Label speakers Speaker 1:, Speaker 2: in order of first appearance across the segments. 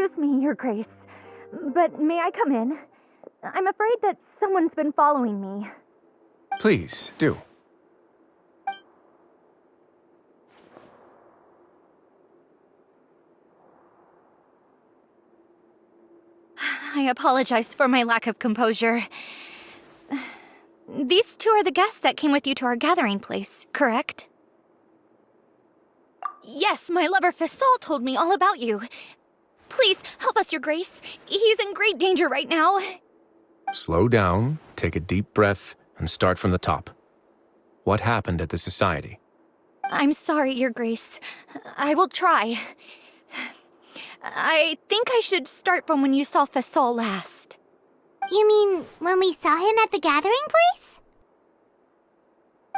Speaker 1: Excuse me, Your Grace, but may I come in? I'm afraid that someone's been following me.
Speaker 2: Please, do.
Speaker 3: I apologize for my lack of composure. These two are the guests that came with you to our gathering place, correct? Yes, my lover Fasol told me all about you. Please, help us, Your Grace. He's in great danger right now.
Speaker 2: Slow down, take a deep breath, and start from the top. What happened at the Society?
Speaker 3: I'm sorry, Your Grace. I will try. I think I should start from when you saw Fasol last.
Speaker 4: You mean when we saw him at the gathering place?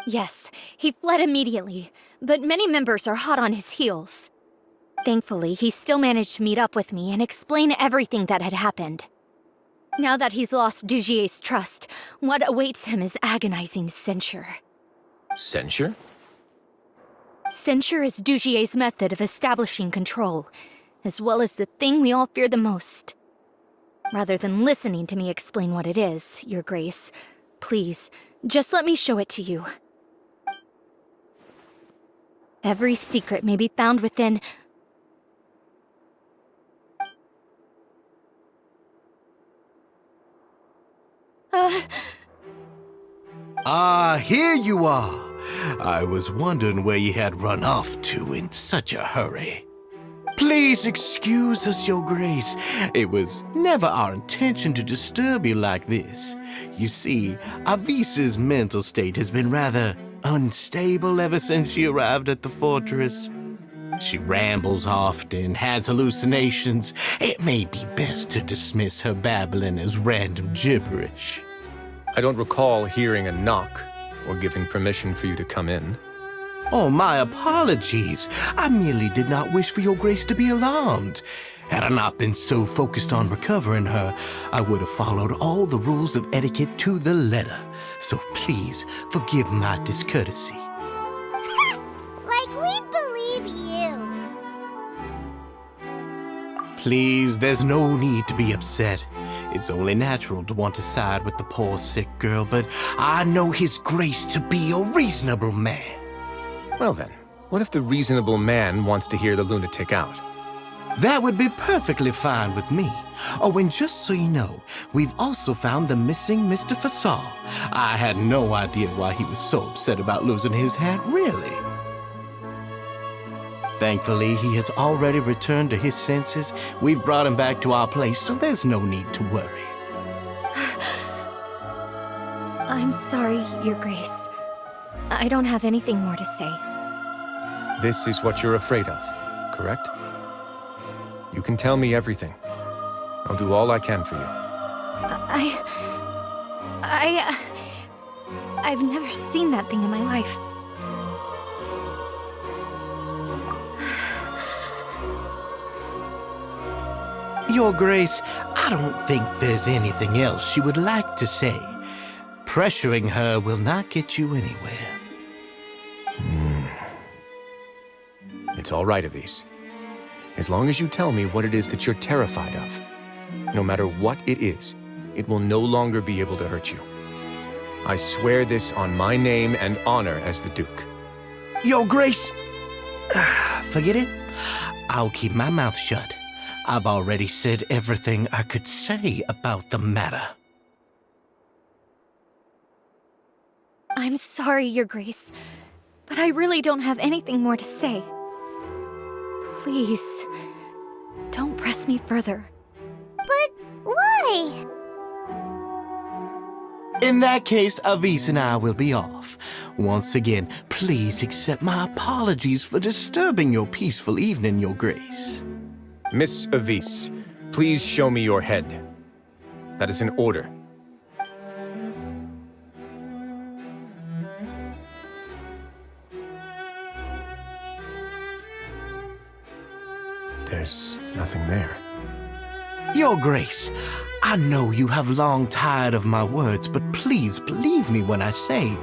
Speaker 3: Yes, he fled immediately, but many members are hot on his heels. Thankfully, he still managed to meet up with me and explain everything that had happened. Now that he's lost Dugier's trust, what awaits him is agonizing censure.
Speaker 2: Censure?
Speaker 3: Censure is Dugier's method of establishing control, as well as the thing we all fear the most. Rather than listening to me explain what it is, Your Grace, please, just let me show it to you. Every secret may be found within...
Speaker 5: Here you are. I was wondering where you had run off to in such a hurry. Please excuse us, Your Grace. It was never our intention to disturb you like this. You see, Avisa's mental state has been rather unstable ever since she arrived at the fortress. She rambles often, has hallucinations. It may be best to dismiss her babbling as random gibberish.
Speaker 2: I don't recall hearing a knock or giving permission for you to come in.
Speaker 5: Oh, my apologies. I merely did not wish for Your Grace to be alarmed. Had I not been so focused on recovering her, I would have followed all the rules of etiquette to the letter. So please, forgive my discourtesy.
Speaker 4: Like we'd believe you.
Speaker 5: Please, there's no need to be upset. It's only natural to want to side with the poor sick girl, but I know His Grace to be a reasonable man.
Speaker 2: Well then, what if the reasonable man wants to hear the lunatic out?
Speaker 5: That would be perfectly fine with me. Oh, and just so you know, we've also found the missing Mr. Fasol. I had no idea why he was so upset about losing his hat, really. Thankfully, he has already returned to his senses. We've brought him back to our place, so there's no need to worry.
Speaker 3: I'm sorry, Your Grace. I don't have anything more to say.
Speaker 2: This is what you're afraid of, correct? You can tell me everything. I'll do all I can for you.
Speaker 3: I've never seen that thing in my life.
Speaker 5: Your Grace, I don't think there's anything else she would like to say. Pressuring her will not get you anywhere.
Speaker 2: It's all right, Avise. As long as you tell me what it is that you're terrified of. No matter what it is, it will no longer be able to hurt you. I swear this on my name and honor as the Duke.
Speaker 5: Your Grace! Forget it. I'll keep my mouth shut. I've already said everything I could say about the matter.
Speaker 3: I'm sorry, Your Grace, but I really don't have anything more to say. Please, don't press me further.
Speaker 4: But why?
Speaker 5: In that case, Avise and I will be off. Once again, please accept my apologies for disturbing your peaceful evening, Your Grace.
Speaker 2: Miss Avise, please show me your head. That is an order. There's nothing there.
Speaker 5: Your Grace, I know you have long tired of my words, but please believe me when I say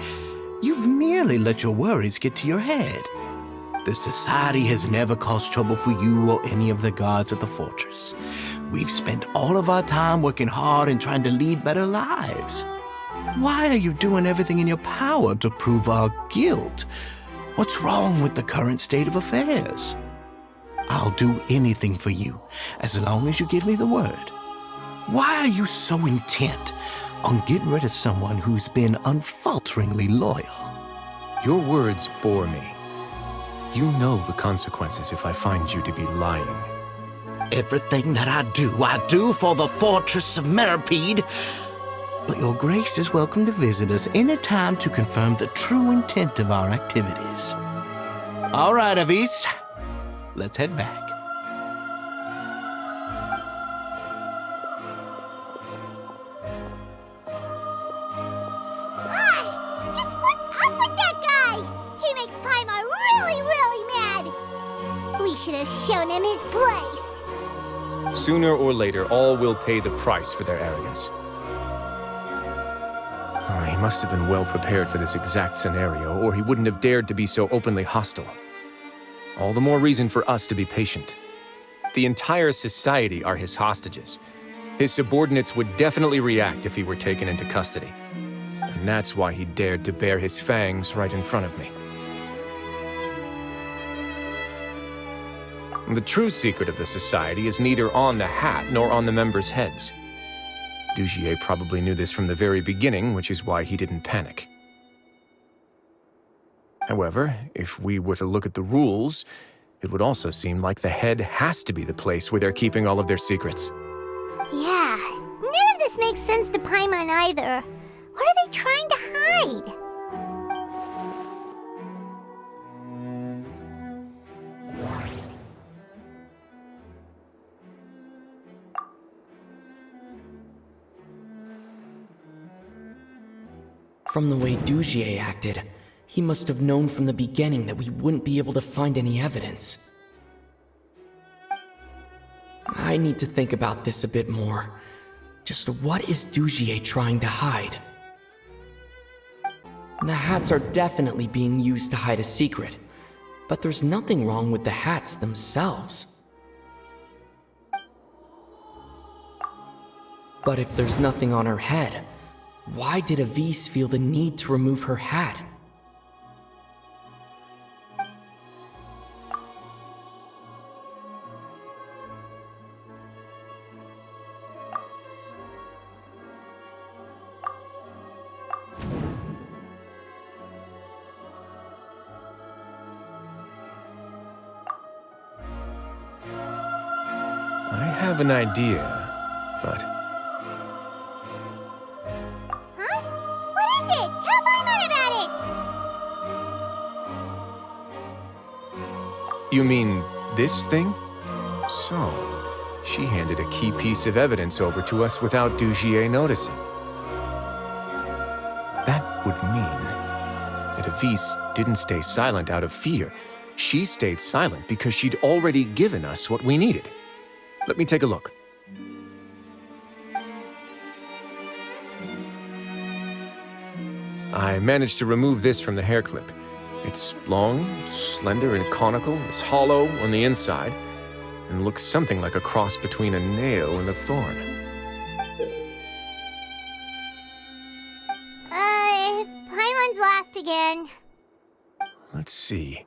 Speaker 5: you've merely let your worries get to your head. The Society has never caused trouble for you or any of the guards at the fortress. We've spent all of our time working hard and trying to lead better lives. Why are you doing everything in your power to prove our guilt? What's wrong with the current state of affairs? I'll do anything for you, as long as you give me the word. Why are you so intent on getting rid of someone who's been unfalteringly loyal?
Speaker 2: Your words bore me. You know the consequences if I find you to be lying.
Speaker 5: Everything that I do for the Fortress of Meripede. But your grace is welcome to visit us any time to confirm the true intent of our activities. All right, Avis. Let's head back.
Speaker 4: Just what's up with that guy? He makes Paimon really, really mad. We should have shown him his place.
Speaker 2: Sooner or later, all will pay the price for their arrogance. He must have been well prepared for this exact scenario, or he wouldn't have dared to be so openly hostile. All the more reason for us to be patient. The entire society are his hostages. His subordinates would definitely react if he were taken into custody. And that's why he dared to bare his fangs right in front of me. The true secret of the society is neither on the hat nor on the members' heads. Dugier probably knew this from the very beginning, which is why he didn't panic. However, if we were to look at the rules, it would also seem like the head has to be the place where they're keeping all of their secrets.
Speaker 4: Yeah, none of this makes sense to Paimon either. What are they trying to hide?
Speaker 6: From the way Dugier acted, he must have known from the beginning that we wouldn't be able to find any evidence. I need to think about this a bit more. Just what is Dugier trying to hide? The hats are definitely being used to hide a secret, but there's nothing wrong with the hats themselves. But if there's nothing on her head, why did Avis feel the need to remove her hat?
Speaker 2: I have an idea, but...
Speaker 4: Huh? What is it? Tell Paimon about it!
Speaker 2: You mean this thing? So, she handed a key piece of evidence over to us without Dugier noticing. That would mean that Avis didn't stay silent out of fear. She stayed silent because she'd already given us what we needed. Let me take a look. I managed to remove this from the hair clip. It's long, slender, and conical. It's hollow on the inside, and looks something like a cross between a nail and a thorn.
Speaker 4: Paimon's last again.
Speaker 2: Let's see.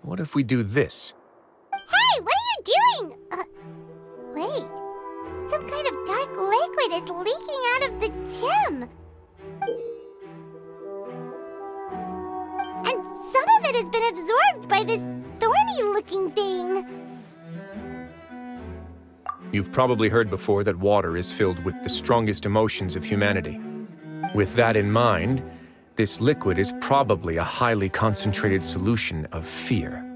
Speaker 2: What if we do this?
Speaker 4: Hey, what are you doing? Wait. Some kind of dark liquid is leaking out of the gem. And some of it has been absorbed by this thorny-looking thing.
Speaker 2: You've probably heard before that water is filled with the strongest emotions of humanity. With that in mind, this liquid is probably a highly concentrated solution of fear.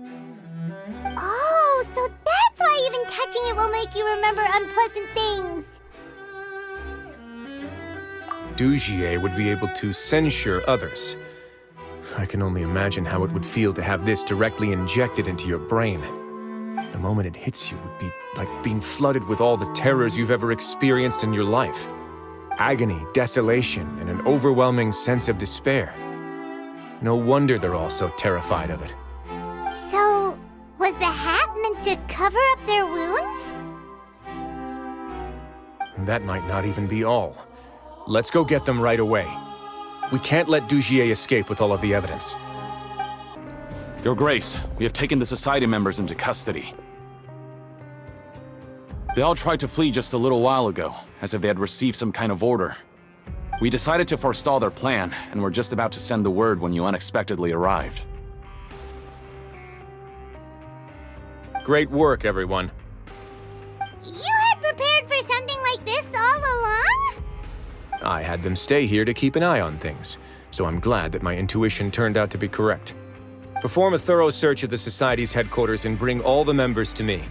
Speaker 4: Oh, so that's why even touching it will make you remember unpleasant things.
Speaker 2: Dugier would be able to censure others. I can only imagine how it would feel to have this directly injected into your brain. The moment it hits you would be like being flooded with all the terrors you've ever experienced in your life. Agony, desolation, and an overwhelming sense of despair. No wonder they're all so terrified of it.
Speaker 4: To cover up their wounds?
Speaker 2: That might not even be all. Let's go get them right away. We can't let Dugier escape with all of the evidence.
Speaker 7: Your Grace, we have taken the Society members into custody. They all tried to flee just a little while ago, as if they had received some kind of order. We decided to forestall their plan, and were just about to send the word when you unexpectedly arrived.
Speaker 2: Great work, everyone.
Speaker 4: You had prepared for something like this all along?
Speaker 2: I had them stay here to keep an eye on things, so I'm glad that my intuition turned out to be correct. Perform a thorough search of the Society's headquarters and bring all the members to me.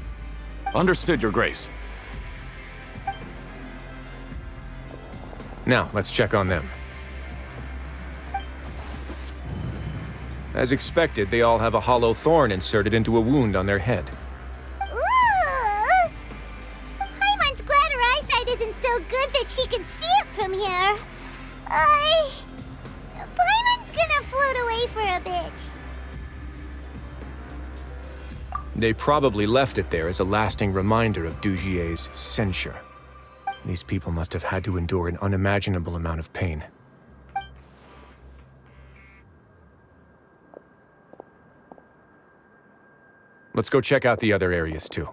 Speaker 7: Understood, Your Grace.
Speaker 2: Now, let's check on them. As expected, they all have a hollow thorn inserted into a wound on their head.
Speaker 4: Ooh! Paimon's glad her eyesight isn't so good that she can see it from here. Paimon's gonna float away for a bit.
Speaker 2: They probably left it there as a lasting reminder of Dugier's censure. These people must have had to endure an unimaginable amount of pain. Let's go check out the other areas, too.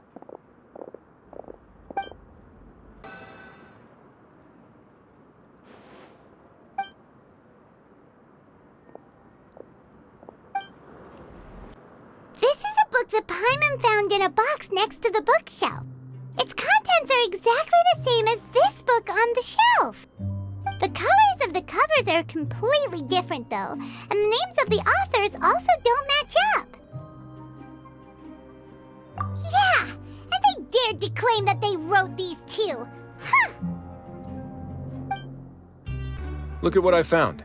Speaker 4: This is a book that Paimon found in a box next to the bookshelf. Its contents are exactly the same as this book on the shelf. The colors of the covers are completely different, though, and the names of the authors also don't match up. Yeah, and they dared to claim that they wrote these too. Huh!
Speaker 2: Look at what I found.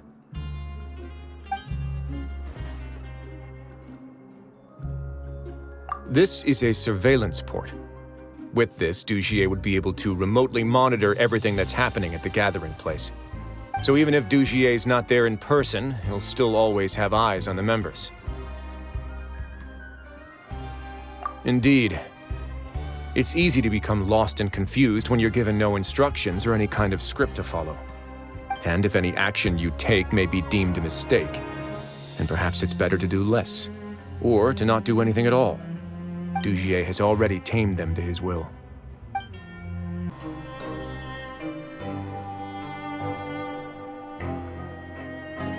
Speaker 2: This is a surveillance port. With this, Dugier would be able to remotely monitor everything that's happening at the gathering place. So even if Dugier's not there in person, he'll still always have eyes on the members. Indeed. It's easy to become lost and confused when you're given no instructions or any kind of script to follow. And if any action you take may be deemed a mistake, then perhaps it's better to do less, or to not do anything at all. Dugier has already tamed them to his will.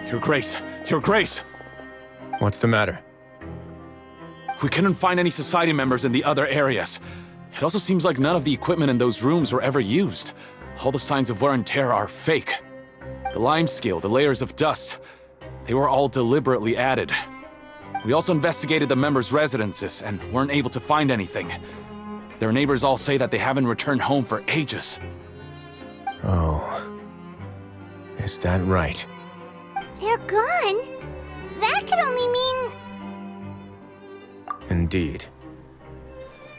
Speaker 7: Your Grace! Your Grace!
Speaker 2: What's the matter?
Speaker 7: We couldn't find any Society members in the other areas. It also seems like none of the equipment in those rooms were ever used. All the signs of wear and tear are fake. The lime scale, the layers of dust, they were all deliberately added. We also investigated the members' residences and weren't able to find anything. Their neighbors all say that they haven't returned home for ages.
Speaker 2: Oh. Is that right?
Speaker 4: They're gone? That could only mean...
Speaker 2: Indeed.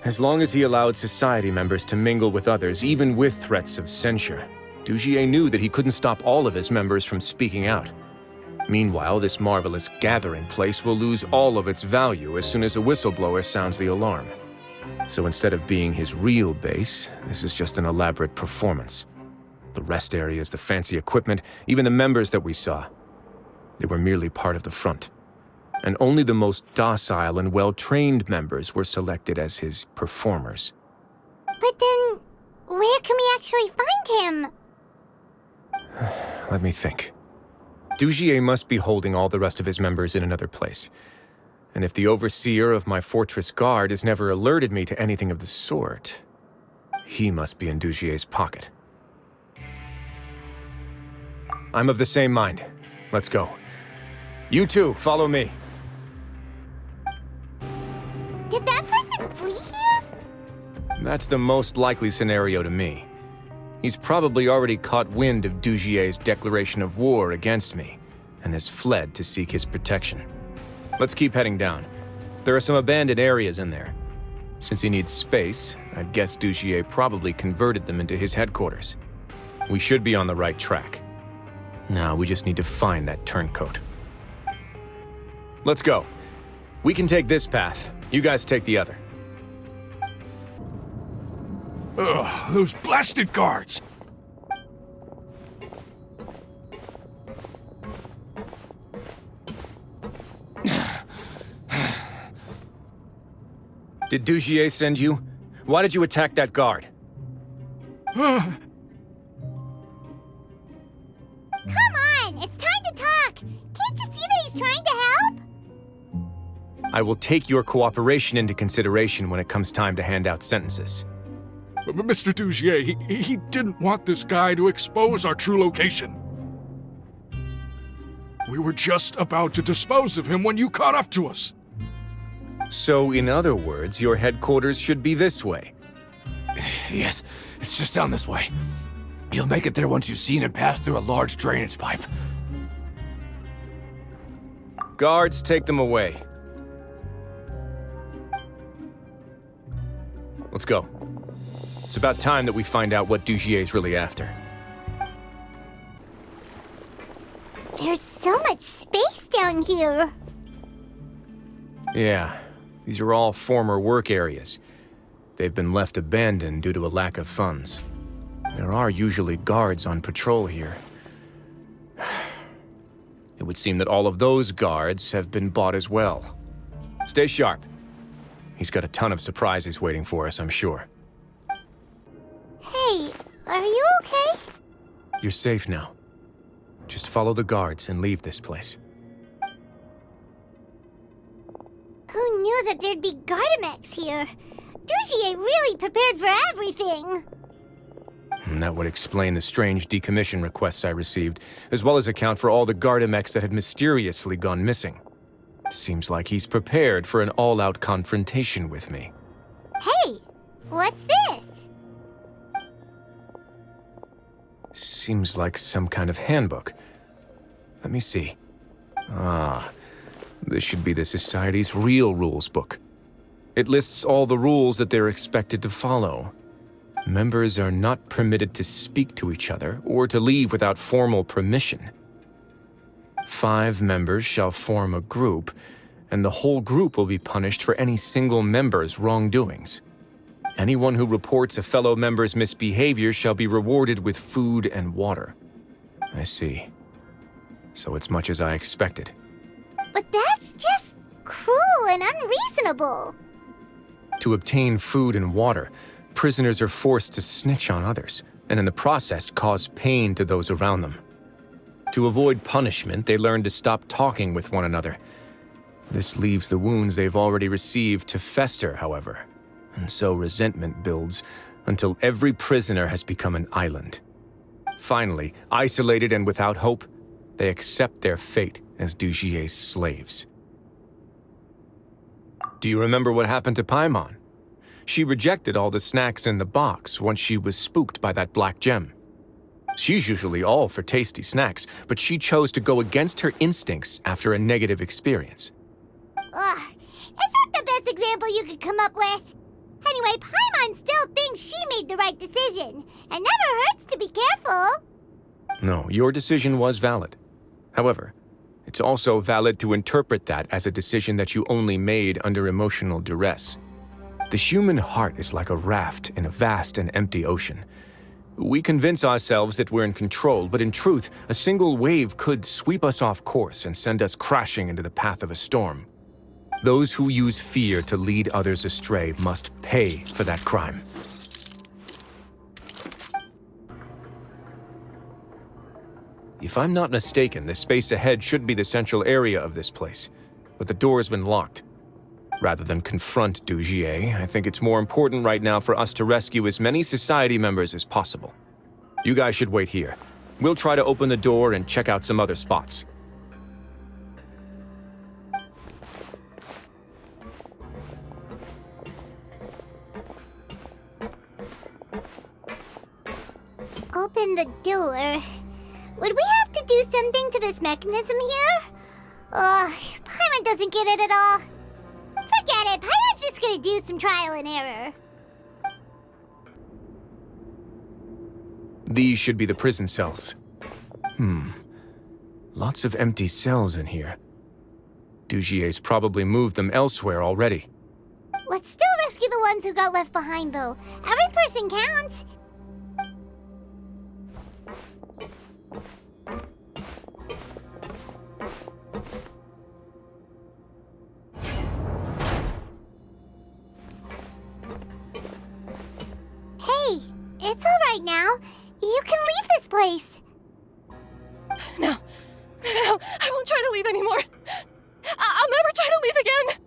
Speaker 2: As long as he allowed Society members to mingle with others, even with threats of censure, Dugier knew that he couldn't stop all of his members from speaking out. Meanwhile, this marvelous gathering place will lose all of its value as soon as a whistleblower sounds the alarm. So instead of being his real base, this is just an elaborate performance. The rest areas, the fancy equipment, even the members that we saw, they were merely part of the front. And only the most docile and well-trained members were selected as his performers.
Speaker 4: But then, where can we actually find him?
Speaker 2: Let me think. Dugier must be holding all the rest of his members in another place. And if the overseer of my fortress guard has never alerted me to anything of the sort, he must be in Dugier's pocket. I'm of the same mind. Let's go. You two, follow me.
Speaker 4: Did that person flee here?
Speaker 2: That's the most likely scenario to me. He's probably already caught wind of Dugier's declaration of war against me, and has fled to seek his protection. Let's keep heading down. There are some abandoned areas in there. Since he needs space, I'd guess Dugier probably converted them into his headquarters. We should be on the right track. Now we just need to find that turncoat. Let's go. We can take this path. You guys take the other.
Speaker 8: Ugh, those blasted guards!
Speaker 2: Did Dugier send you? Why did you attack that guard?
Speaker 4: Come on, it's time to talk. Can't you see that he's trying to help?
Speaker 2: I will take your cooperation into consideration when it comes time to hand out sentences.
Speaker 8: Mr. Dugier, he didn't want this guy to expose our true location. We were just about to dispose of him when you caught up to us.
Speaker 2: So, in other words, your headquarters should be this way.
Speaker 8: Yes, it's just down this way. You'll make it there once you've seen him pass through a large drainage pipe.
Speaker 2: Guards, take them away. Let's go. It's about time that we find out what Dugier's really after.
Speaker 4: There's so much space down here.
Speaker 2: Yeah, these are all former work areas. They've been left abandoned due to a lack of funds. There are usually guards on patrol here. It would seem that all of those guards have been bought as well. Stay sharp. He's got a ton of surprises waiting for us, I'm sure.
Speaker 4: Hey, are you okay?
Speaker 2: You're safe now. Just follow the guards and leave this place.
Speaker 4: Who knew that there'd be Gardamex here? Dugier really prepared for everything.
Speaker 2: And that would explain the strange decommission requests I received, as well as account for all the Gardamex that had mysteriously gone missing. Seems like he's prepared for an all-out confrontation with me.
Speaker 4: Hey, what's this?
Speaker 2: Seems like some kind of handbook. Let me see. Ah, this should be the Society's real rules book. It lists all the rules that they're expected to follow. Members are not permitted to speak to each other or to leave without formal permission. 5 members shall form a group, and the whole group will be punished for any single member's wrongdoings. Anyone who reports a fellow member's misbehavior shall be rewarded with food and water. I see. So it's much as I expected.
Speaker 4: But that's just cruel and unreasonable.
Speaker 2: To obtain food and water, prisoners are forced to snitch on others, and in the process cause pain to those around them. To avoid punishment, they learn to stop talking with one another. This leaves the wounds they've already received to fester, however, and so resentment builds until every prisoner has become an island. Finally, isolated and without hope, they accept their fate as Dugier's slaves. Do you remember what happened to Paimon? She rejected all the snacks in the box once she was spooked by that black gem. She's usually all for tasty snacks, but she chose to go against her instincts after a negative experience.
Speaker 4: Ugh, is that the best example you could come up with? Anyway, Paimon still thinks she made the right decision, and never hurts to be careful.
Speaker 2: No, your decision was valid. However, it's also valid to interpret that as a decision that you only made under emotional duress. The human heart is like a raft in a vast and empty ocean. We convince ourselves that we're in control, but in truth, a single wave could sweep us off course and send us crashing into the path of a storm. Those who use fear to lead others astray must pay for that crime. If I'm not mistaken, the space ahead should be the central area of this place, but the door's been locked. Rather than confront Dugier, I think it's more important right now for us to rescue as many Society members as possible. You guys should wait here. We'll try to open the door and check out some other spots.
Speaker 4: Open the door. Would we have to do something to this mechanism here? Ugh, Paimon doesn't get it at all. Forget it, Paimon's just gonna do some trial and error.
Speaker 2: These should be the prison cells. Lots of empty cells in here. Dugier's probably moved them elsewhere already.
Speaker 4: Let's still rescue the ones who got left behind, though. Every person counts. Hey, it's all right now. You can leave this place.
Speaker 9: No, I won't try to leave anymore. I'll never try to leave again.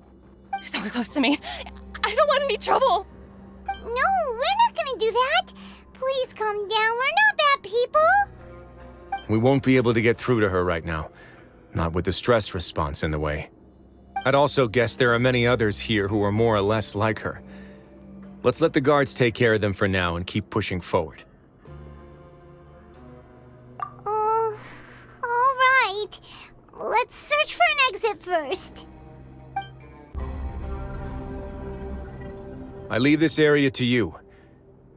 Speaker 9: So close to me. I don't want any trouble.
Speaker 4: No, we're not gonna do that. Please calm down. We're not bad people.
Speaker 2: We won't be able to get through to her right now. Not with the stress response in the way. I'd also guess there are many others here who are more or less like her. Let's let the guards take care of them for now and keep pushing forward.
Speaker 4: All right. Let's search for an exit first.
Speaker 2: I leave this area to you.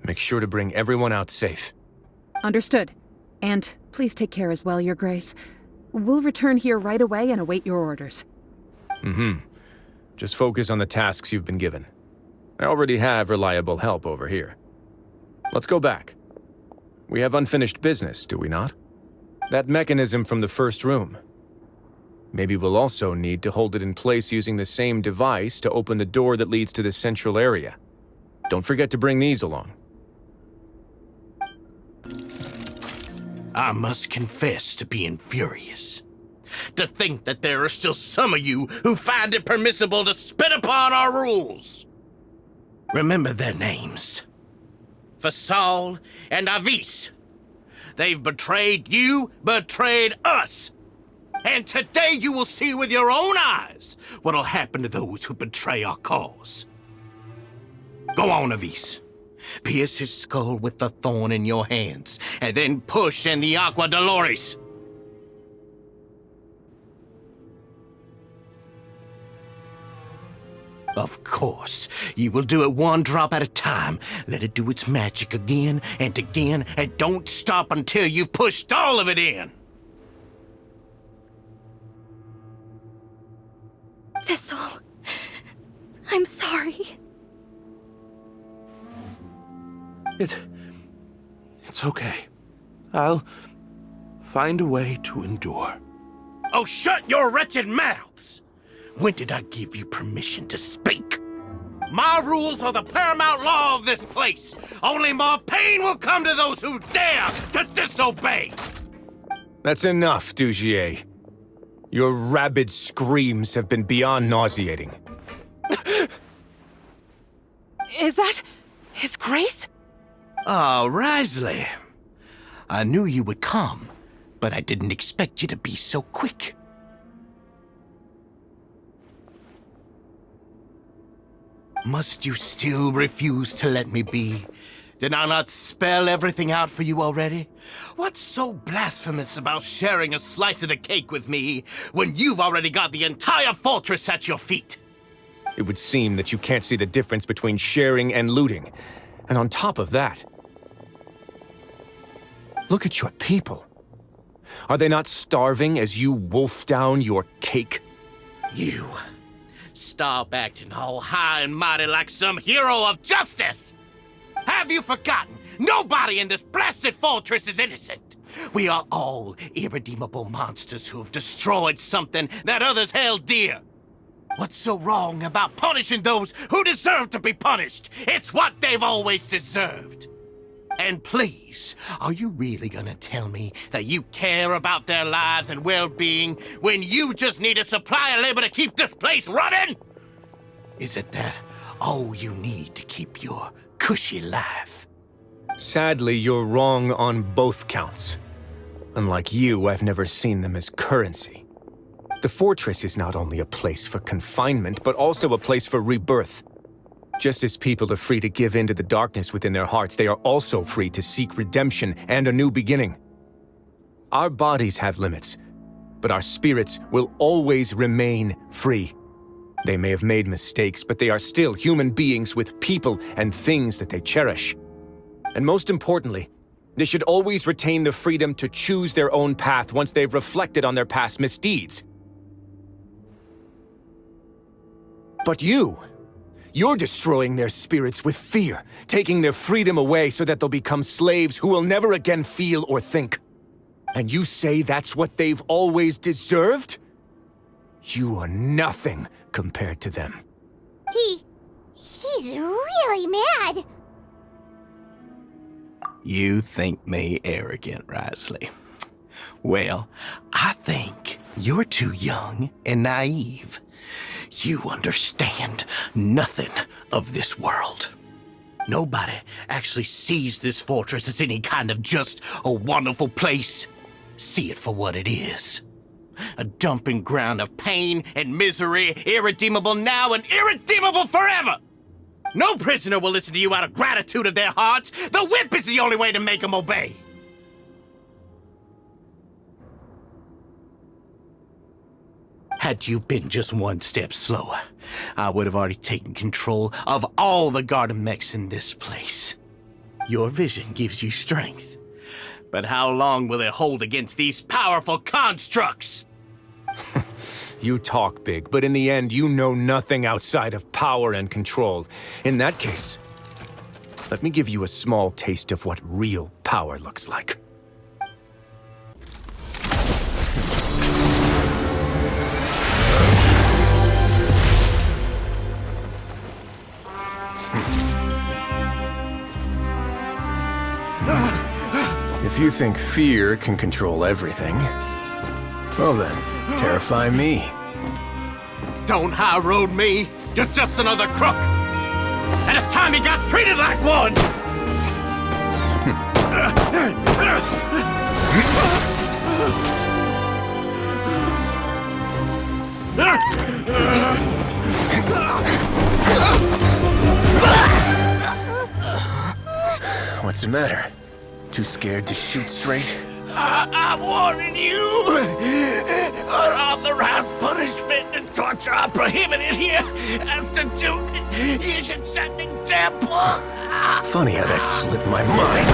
Speaker 2: Make sure to bring everyone out safe.
Speaker 10: Understood. And please take care as well, Your Grace. We'll return here right away and await your orders.
Speaker 2: Just focus on the tasks you've been given. I already have reliable help over here. Let's go back. We have unfinished business, do we not? That mechanism from the first room. Maybe we'll also need to hold it in place using the same device to open the door that leads to the central area. Don't forget to bring these along.
Speaker 5: I must confess to being furious. To think that there are still some of you who find it permissible to spit upon our rules. Remember their names. Fasal and Avis. They've betrayed you, betrayed us. And today you will see with your own eyes what'll happen to those who betray our cause. Go on, Avis. Pierce his skull with the thorn in your hands, and then push in the Aqua Dolores. Of course, you will do it one drop at a time. Let it do its magic again, and don't stop until you've pushed all of it in.
Speaker 3: Thistle, I'm sorry.
Speaker 8: It's okay. I'll find a way to endure.
Speaker 5: Oh, shut your wretched mouths! When did I give you permission to speak? My rules are the paramount law of this place. Only more pain will come to those who dare to disobey.
Speaker 2: That's enough, Dugier. Your rabid screams have been beyond nauseating.
Speaker 9: Is that His Grace?
Speaker 5: Oh, Risley. I knew you would come, but I didn't expect you to be so quick. Must you still refuse to let me be? Did I not spell everything out for you already? What's so blasphemous about sharing a slice of the cake with me when you've already got the entire fortress at your feet?
Speaker 2: It would seem that you can't see the difference between sharing and looting. And on top of that, look at your people. Are they not starving as you wolf down your cake?
Speaker 5: You. Stop acting all high and mighty like some hero of justice! Have you forgotten? Nobody in this blasted fortress is innocent. We are all irredeemable monsters who have destroyed something that others held dear. What's so wrong about punishing those who deserve to be punished? It's what they've always deserved. And please, are you really gonna tell me that you care about their lives and well-being when you just need a supply of labor to keep this place running? Is it that all you need to keep your cushy life?
Speaker 2: Sadly, you're wrong on both counts. Unlike you, I've never seen them as currency. The fortress is not only a place for confinement, but also a place for rebirth. Just as people are free to give in to the darkness within their hearts, they are also free to seek redemption and a new beginning. Our bodies have limits, but our spirits will always remain free. They may have made mistakes, but they are still human beings with people and things that they cherish. And most importantly, they should always retain the freedom to choose their own path once they've reflected on their past misdeeds. But you You're destroying their spirits with fear, taking their freedom away so that they'll become slaves who will never again feel or think. And you say that's what they've always deserved? You are nothing compared to them.
Speaker 4: He's really mad.
Speaker 5: You think me arrogant, Risley? Well, I think you're too young and naive. You understand nothing of this world. Nobody actually sees this fortress as any kind of just a wonderful place. See it for what it is. A dumping ground of pain and misery, irredeemable now and irredeemable forever! No prisoner will listen to you out of gratitude of their hearts. The whip is the only way to make them obey. Had you been just one step slower, I would have already taken control of all the garden mechs in this place. Your vision gives you strength. But how long will it hold against these powerful constructs?
Speaker 2: You talk big, but in the end, you know nothing outside of power and control. In that case, let me give you a small taste of what real power looks like. If you think fear can control everything, well then, terrify me.
Speaker 5: Don't high road me. You're just another crook. And it's time you got treated like one.
Speaker 2: What's the matter? Too scared to shoot straight?
Speaker 5: I'm warning you. Unauthorized punishment and torture are prohibited here. As the Duke, you should set an example.
Speaker 2: Funny how that slipped my mind.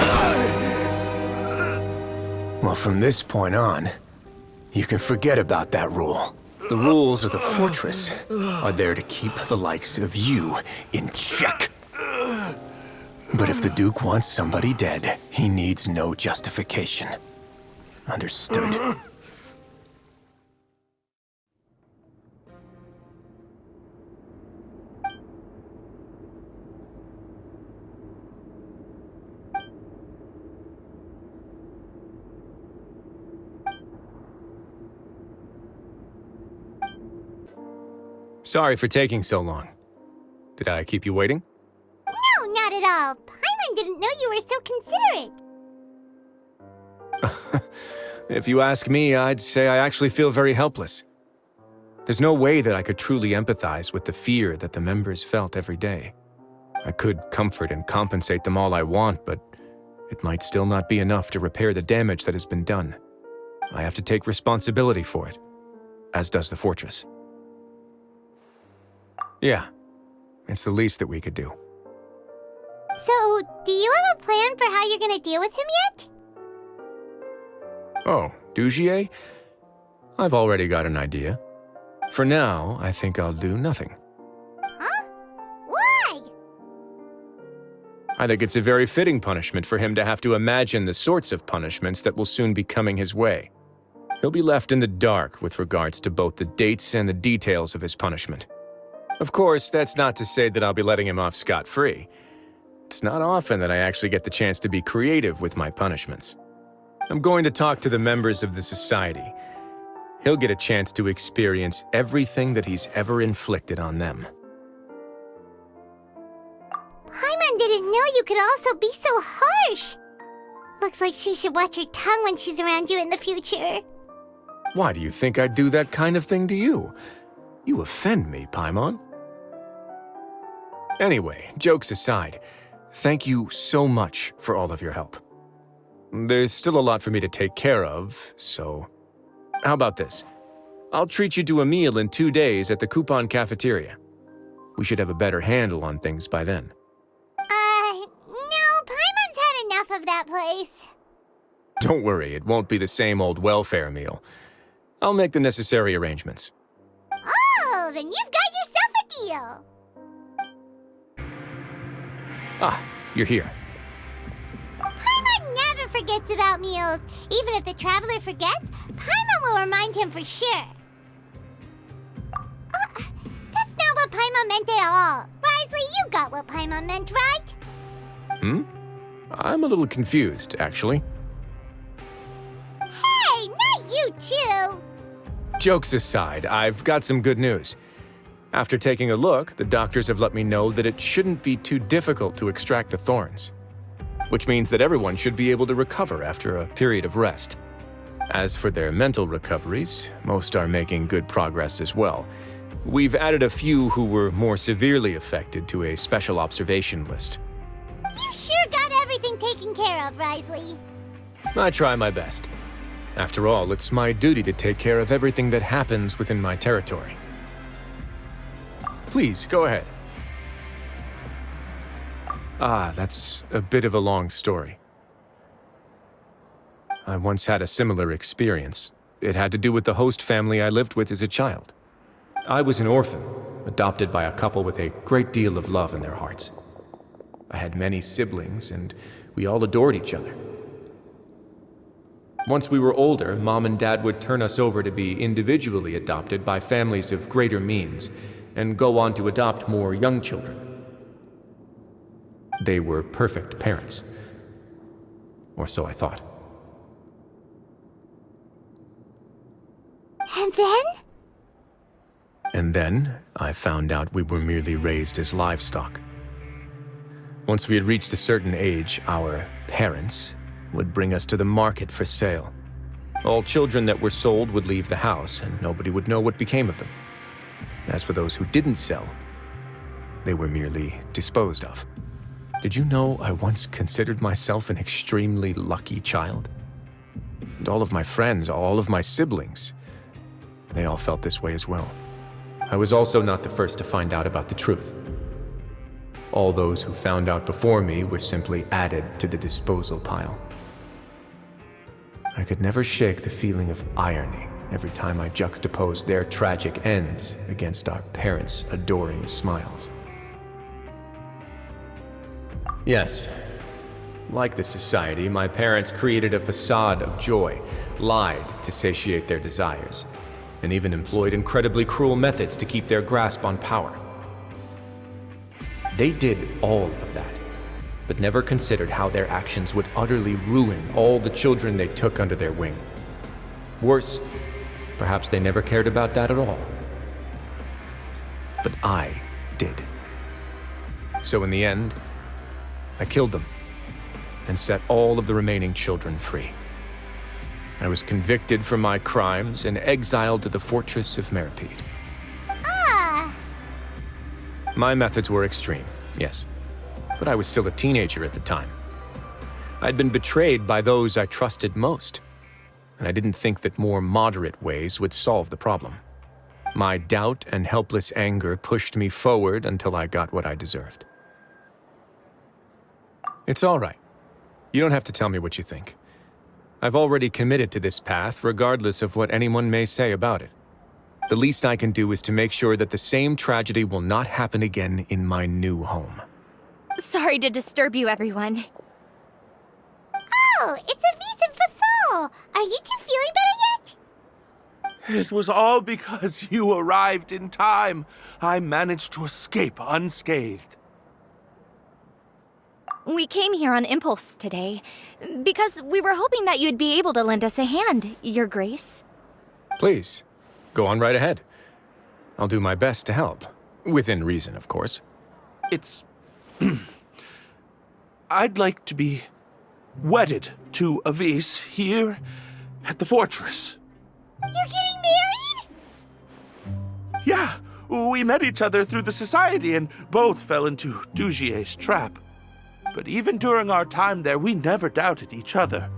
Speaker 2: Well, from this point on, you can forget about that rule. The rules of the fortress are there to keep the likes of you in check. But if the Duke wants somebody dead, he needs no justification. Understood. Sorry for taking so long. Did I keep you waiting?
Speaker 4: No, not at all. Paimon didn't know you were so considerate.
Speaker 2: If you ask me, I'd say I actually feel very helpless. There's no way that I could truly empathize with the fear that the members felt every day. I could comfort and compensate them all I want, but it might still not be enough to repair the damage that has been done. I have to take responsibility for it, as does the fortress. Yeah, it's the least that we could do.
Speaker 4: So, do you have a plan for how you're gonna deal with him yet?
Speaker 2: Oh, Dugier? I've already got an idea. For now, I think I'll do nothing.
Speaker 4: Huh? Why?
Speaker 2: I think it's a very fitting punishment for him to have to imagine the sorts of punishments that will soon be coming his way. He'll be left in the dark with regards to both the dates and the details of his punishment. Of course, that's not to say that I'll be letting him off scot-free. It's not often that I actually get the chance to be creative with my punishments. I'm going to talk to the members of the society. He'll get a chance to experience everything that he's ever inflicted on them.
Speaker 4: Paimon didn't know you could also be so harsh. Looks like she should watch her tongue when she's around you in the future.
Speaker 2: Why do you think I'd do that kind of thing to you? You offend me, Paimon. Anyway, jokes aside, thank you so much for all of your help. There's still a lot for me to take care of, so... How about this? I'll treat you to a meal in 2 days at the Coupon Cafeteria. We should have a better handle on things by then.
Speaker 4: No, Paimon's had enough of that place.
Speaker 2: Don't worry, it won't be the same old welfare meal. I'll make the necessary arrangements.
Speaker 4: Oh, then you've got yourself a deal.
Speaker 2: Ah, you're here.
Speaker 4: Paimon never forgets about meals. Even if the traveler forgets, Paimon will remind him for sure. That's not what Paimon meant at all. Risley, you got what Paimon meant, right?
Speaker 2: I'm a little confused, actually.
Speaker 4: Hey, not you too!
Speaker 2: Jokes aside, I've got some good news. After taking a look, the doctors have let me know that it shouldn't be too difficult to extract the thorns, which means that everyone should be able to recover after a period of rest. As for their mental recoveries, most are making good progress as well. We've added a few who were more severely affected to a special observation list.
Speaker 4: You sure got everything taken care of, Risley.
Speaker 2: I try my best. After all, it's my duty to take care of everything that happens within my territory. Please, go ahead. That's a bit of a long story. I once had a similar experience. It had to do with the host family I lived with as a child. I was an orphan, adopted by a couple with a great deal of love in their hearts. I had many siblings, and we all adored each other. Once we were older, Mom and Dad would turn us over to be individually adopted by families of greater means, and go on to adopt more young children. They were perfect parents. Or so I thought.
Speaker 4: And then?
Speaker 2: And then, I found out we were merely raised as livestock. Once we had reached a certain age, our parents would bring us to the market for sale. All children that were sold would leave the house, and nobody would know what became of them. As for those who didn't sell, they were merely disposed of. Did you know I once considered myself an extremely lucky child? And all of my friends, all of my siblings, they all felt this way as well. I was also not the first to find out about the truth. All those who found out before me were simply added to the disposal pile. I could never shake the feeling of irony every time I juxtaposed their tragic ends against our parents' adoring smiles. Yes, like the society, my parents created a facade of joy, lied to satiate their desires, and even employed incredibly cruel methods to keep their grasp on power. They did all of that, but never considered how their actions would utterly ruin all the children they took under their wing. Worse, perhaps they never cared about that at all. But I did. So in the end, I killed them and set all of the remaining children free. I was convicted for my crimes and exiled to the fortress of Meripede. My methods were extreme, yes, but I was still a teenager at the time. I'd been betrayed by those I trusted most, and I didn't think that more moderate ways would solve the problem. My doubt and helpless anger pushed me forward until I got what I deserved. It's all right. You don't have to tell me what you think. I've already committed to this path, regardless of what anyone may say about it. The least I can do is to make sure that the same tragedy will not happen again in my new home.
Speaker 3: Sorry to disturb you, everyone.
Speaker 4: Oh, it's a vis and fasol. Are you two feeling better yet?
Speaker 11: It was all because you arrived in time. I managed to escape unscathed.
Speaker 3: We came here on impulse today, because we were hoping that you'd be able to lend us a hand, Your Grace.
Speaker 2: Please, go on right ahead. I'll do my best to help. Within reason, of course.
Speaker 11: It's... I'd like to be wedded to Avis here at the fortress.
Speaker 4: You're getting married?
Speaker 11: Yeah, we met each other through the society and both fell into Dugier's trap. But even during our time there, we never doubted each other.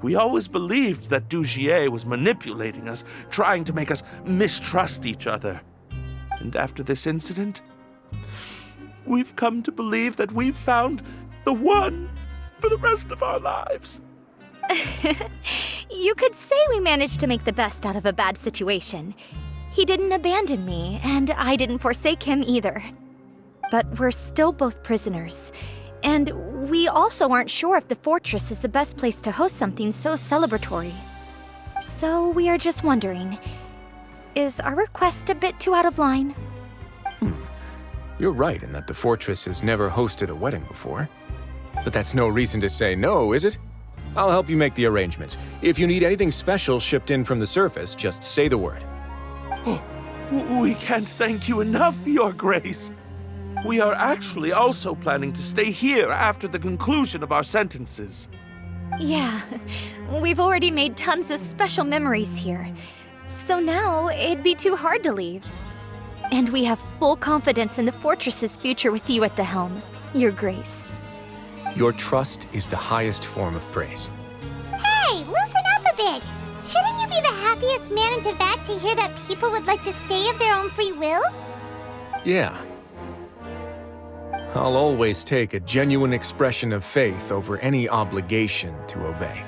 Speaker 11: We always believed that Dugier was manipulating us, trying to make us mistrust each other. And after this incident, we've come to believe that we've found the one for the rest of our lives.
Speaker 3: You could say we managed to make the best out of a bad situation. He didn't abandon me, and I didn't forsake him either. But we're still both prisoners, And we also aren't sure if the fortress is the best place to host something so celebratory. So we are just wondering, is our request a bit too out of line?
Speaker 2: You're right in that the fortress has never hosted a wedding before. But that's no reason to say no, is it? I'll help you make the arrangements. If you need anything special shipped in from the surface, just say the word.
Speaker 11: We can't thank you enough, Your Grace. We are actually also planning to stay here after the conclusion of our sentences.
Speaker 3: Yeah, we've already made tons of special memories here. So now it'd be too hard to leave. And we have full confidence in the fortress's future with you at the helm, Your Grace.
Speaker 2: Your trust is the highest form of praise.
Speaker 4: Hey, loosen up a bit. Shouldn't you be the happiest man in Teyvat to hear that people would like to stay of their own free will?
Speaker 2: Yeah. I'll always take a genuine expression of faith over any obligation to obey.